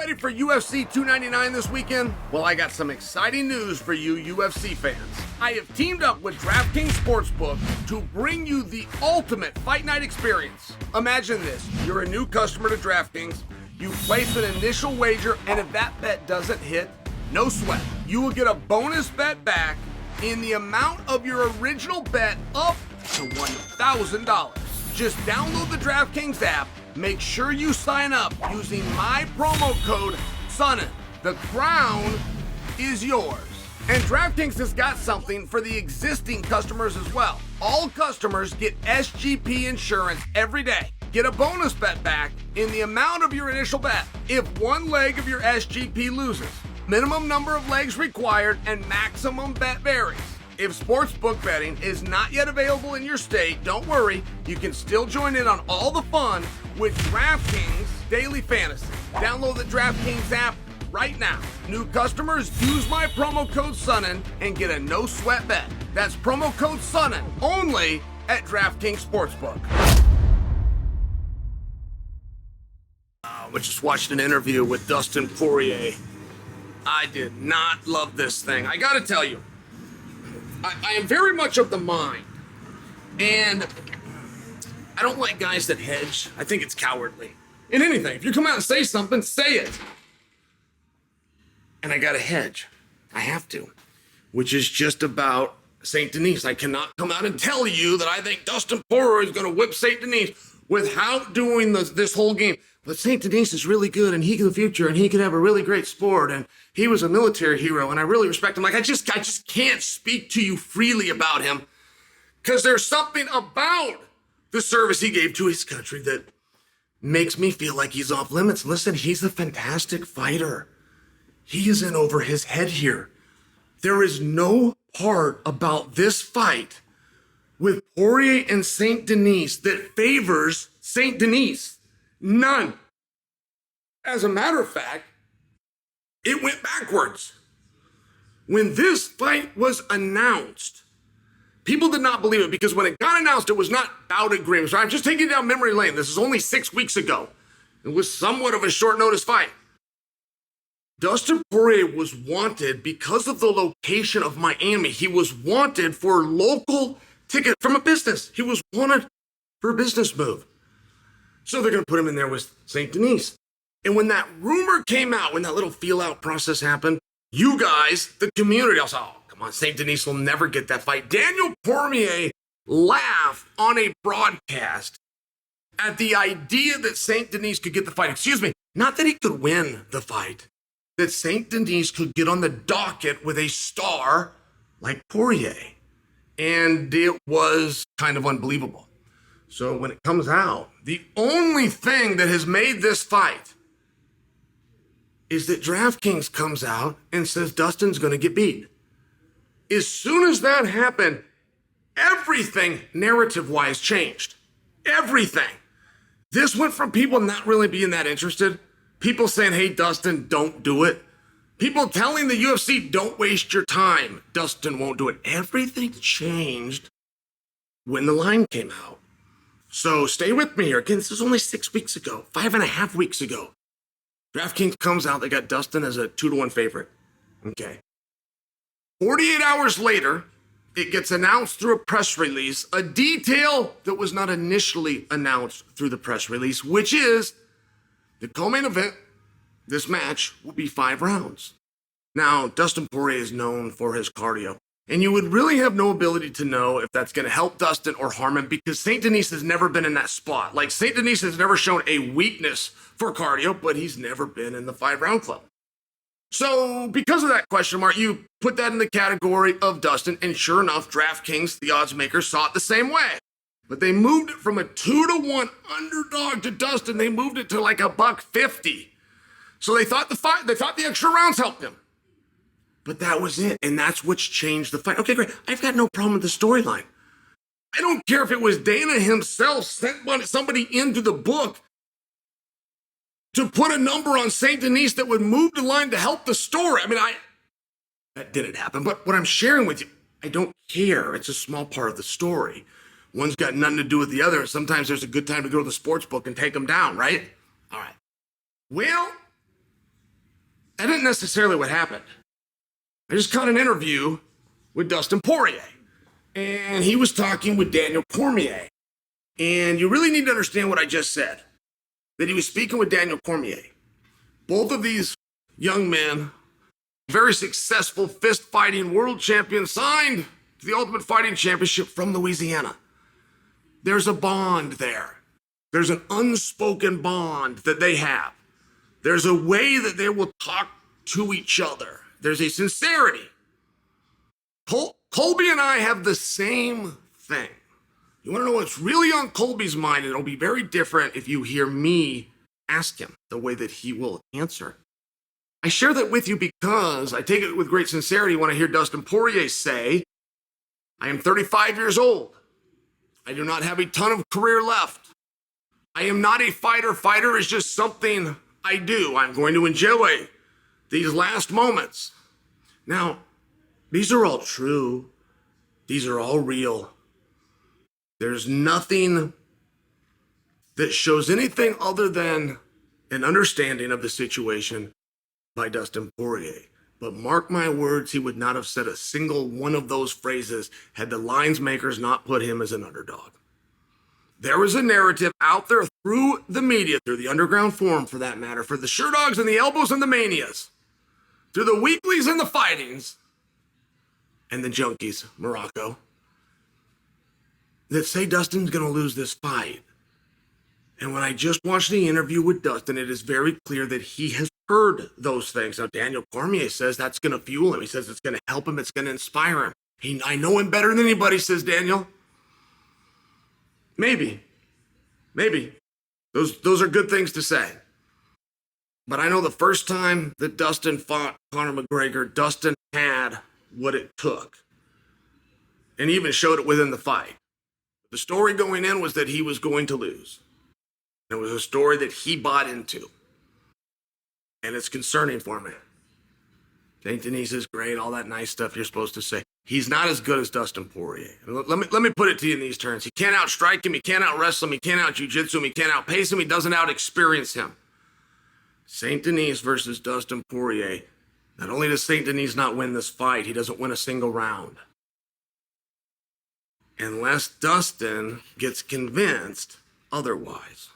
ready for UFC 299 this weekend? Well, I got some exciting news for you UFC fans. I have teamed up with DraftKings Sportsbook to bring you the ultimate fight night experience. Imagine this, you're a new customer to DraftKings, you place an initial wager, and if that bet doesn't hit, no sweat. You will get a bonus bet back in the amount of your original bet up to $1,000. Just download the DraftKings app. Make sure you sign up using my promo code Sonnen. The crown is yours. And DraftKings has got something for the existing customers as well. All customers get SGP insurance every day. Get a bonus bet back in the amount of your initial bet if one leg of your SGP loses. Minimum number of legs required and maximum bet varies. If sportsbook betting is not yet available in your state, don't worry. You can still join in on all the fun with DraftKings Daily Fantasy. Download the DraftKings app right now. New customers, use my promo code Sonnen and get a no sweat bet. That's promo code Sonnen only at DraftKings Sportsbook. I just watched an interview with Dustin Poirier. I did not love this thing. I gotta tell you, I am very much of the mind, and I don't like guys that hedge. I think it's cowardly. In anything, if you come out and say something, say it. And I gotta hedge. I have to. Which is just about Saint-Denis. I cannot come out and tell you that I think Dustin Poirier is gonna whip Saint-Denis without doing this whole game. But Saint-Denis is really good, and he could the future, and he could have a really great sport, and he was a military hero, and I really respect him. Like, I just can't speak to you freely about him, because there's something about the service he gave to his country that makes me feel like he's off limits. Listen, he's a fantastic fighter. He is in over his head here. There is no part about this fight with Porier and Saint-Denis that favors Saint-Denis. None. As a matter of fact, it went backwards. When this fight was announced, people did not believe it because when it got announced, it was not bout agreements. I'm just taking down memory lane. This is only 6 weeks ago. It was somewhat of a short notice fight. Dustin Poirier was wanted because of the location of Miami. He was wanted for local ticket from a business. He was wanted for a business move. So they're going to put him in there with Saint-Denis. And when that rumor came out, when that little feel-out process happened, you guys, the community, I was like, oh, come on, Saint-Denis will never get that fight. Daniel Cormier laughed on a broadcast at the idea that Saint-Denis could get the fight. Excuse me, not that he could win the fight, that Saint-Denis could get on the docket with a star like Poirier. And it was kind of unbelievable. So when it comes out, the only thing that has made this fight is that DraftKings comes out and says Dustin's going to get beat. As soon as that happened, everything narrative-wise changed. Everything. This went from people not really being that interested, people saying, hey, Dustin, don't do it. People telling the UFC, don't waste your time. Dustin won't do it. Everything changed when the line came out. So stay with me here. Again, this is only 6 weeks ago, 5.5 weeks ago. DraftKings comes out, they got Dustin as a 2-1 favorite. Okay. 48 hours later, it gets announced through a press release, a detail that was not initially announced through the press release, which is the co-main event, this match, will be 5 rounds. Now, Dustin Poirier is known for his cardio. And you would really have no ability to know if that's going to help Dustin or harm him because Saint-Denis has never been in that spot. Like, Saint-Denis has never shown a weakness for cardio, but he's never been in the 5-round club. So because of that question mark, you put that in the category of Dustin, and sure enough, DraftKings, the odds makers, saw it the same way. But they moved it from a 2-1 underdog to Dustin. They moved it to like $1.50. So they thought the extra rounds helped him. But that was it, and that's what's changed the fight. Okay, great. I've got no problem with the storyline. I don't care if it was Dana himself sent somebody into the book to put a number on Saint-Denis that would move the line to help the story. I mean, that didn't happen. But what I'm sharing with you, I don't care. It's a small part of the story. One's got nothing to do with the other. Sometimes there's a good time to go to the sports book and take them down, right? All right. Well, That isn't necessarily what happened. I just caught an interview with Dustin Poirier, and he was talking with Daniel Cormier. And you really need to understand what I just said, that he was speaking with Daniel Cormier. Both of these young men, very successful fist-fighting world champions, signed to the Ultimate Fighting Championship from Louisiana. There's a bond there. There's an unspoken bond that they have. There's a way that they will talk to each other. There's a sincerity. Colby and I have the same thing. You want to know what's really on Colby's mind? It'll be very different if you hear me ask him the way that he will answer. I share that with you because I take it with great sincerity when I hear Dustin Poirier say, I am 35 years old. I do not have a ton of career left. I am not a fighter. Fighter is just something I do. I'm going to enjoy these last moments. Now, these are all true. These are all real. There's nothing that shows anything other than an understanding of the situation by Dustin Poirier. But mark my words, he would not have said a single one of those phrases had the lines makers not put him as an underdog. There was a narrative out there through the media, through the underground forum for that matter, for the Sherdogs and the Elbows and the Manias, through the Weeklies and the Fightings, and the Junkies, Morocco, that say Dustin's going to lose this fight. And when I just watched the interview with Dustin, it is very clear that he has heard those things. Now, Daniel Cormier says that's going to fuel him. He says it's going to help him. It's going to inspire him. I know him better than anybody, says Daniel. Maybe. Those are good things to say. But I know the first time that Dustin fought Conor McGregor, Dustin had what it took. And he even showed it within the fight. The story going in was that he was going to lose. It was a story that he bought into. And it's concerning for me. Saint-Denis is great, all that nice stuff you're supposed to say. He's not as good as Dustin Poirier. Let me put it to you in these terms. He can't outstrike him, he can't out-wrestle him, he can't out-jiu-jitsu him, he can't outpace him, he doesn't out-experience him. Saint-Denis versus Dustin Poirier. Not only does Saint-Denis not win this fight, he doesn't win a single round. Unless Dustin gets convinced otherwise.